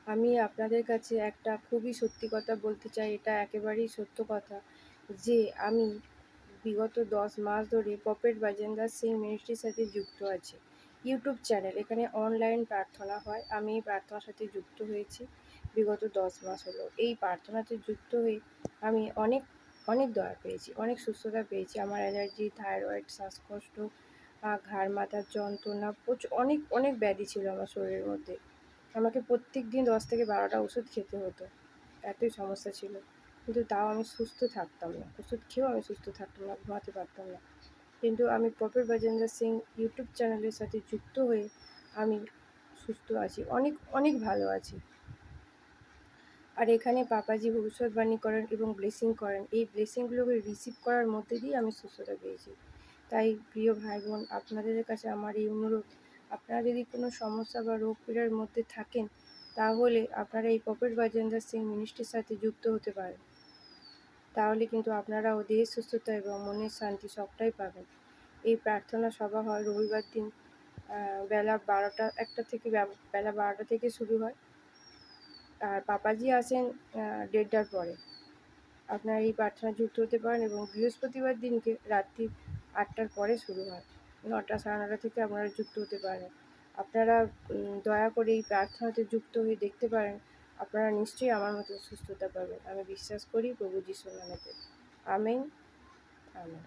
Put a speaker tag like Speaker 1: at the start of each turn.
Speaker 1: আমি আপনাদের কাছে একটা খুবই সত্যি কথা বলতে চাই, এটা একেবারেই সত্য কথা যে আমি বিগত 10 মাস ধরে পপেট বাজেন্দ্র সিং মিনিস্ট্রির সাথে যুক্ত আছি। ইউটিউব চ্যানেল, এখানে অনলাইন প্রার্থনা হয়। আমি এই প্রার্থনার সাথে যুক্ত হয়েছি বিগত 10 মাস হলো। এই প্রার্থনাতে যুক্ত হয়ে আমি অনেক অনেক দয়া পেয়েছি, অনেক সুস্থতা পেয়েছি। আমার অ্যালার্জি, থাইরয়েড, শ্বাসকষ্ট, ঘাড় মাথার যন্ত্রণা, প্রচুর অনেক অনেক ব্যাধি ছিল আমার শরীরের মধ্যে। আমাকে প্রত্যেক দিন 10 থেকে 12টা ওষুধ খেতে হতো, এতই সমস্যা ছিল। কিন্তু তাও আমি সুস্থ থাকতাম না, ওষুধ খেয়েও আমি সুস্থ থাকতাম না, ঘুমাতে পারতাম না। কিন্তু আমি পপেট বাজেন্দ্র সিং ইউটিউব চ্যানেলের সাথে যুক্ত হয়ে আমি সুস্থ আছি, অনেক অনেক ভালো আছি। আর এখানে পাপাজি ভবিষ্যৎবাণী করেন এবং ব্লেসিং করেন, এই ব্লেসিংগুলোকে রিসিভ করার মধ্যে দিয়ে আমি সুস্থতা পেয়েছি। তাই প্রিয় ভাই বোন, আপনাদের কাছে আমার এই অনুরোধ, আপনারা যদি কোনো সমস্যা বা রোগ পীড়ার মধ্যে থাকেন, তাহলে আপনারা এই পপেট বাজেন্দ্র সিং মিনিস্ট্রির সাথে যুক্ত হতে পারেন। তাহলে কিন্তু আপনারাও দেহের সুস্থতা এবং মনের শান্তি সবটাই পাবেন। এই প্রার্থনা সভা হয় রবিবার দিন বেলা 12টা 1টা থেকে, বেলা 12টা থেকে শুরু হয়। আর পাপাজি আসেন 1:30টার পরে। আপনারা এই প্রার্থনায় যুক্ত হতে পারেন এবং বৃহস্পতিবার দিনকে রাত্রি 8টার পরে শুরু হয়। 9টা, 9:30 থেকে আপনারা যুক্ত হতে পারেন। আপনারা দয়া করে এই প্রার্থনাতে যুক্ত হয়ে দেখতে পারেন, আপনারা নিশ্চয়ই আমার মতো সুস্থতা পাবেন। আমি বিশ্বাস করি প্রভু যিশুর নামেতে। Amen, amen.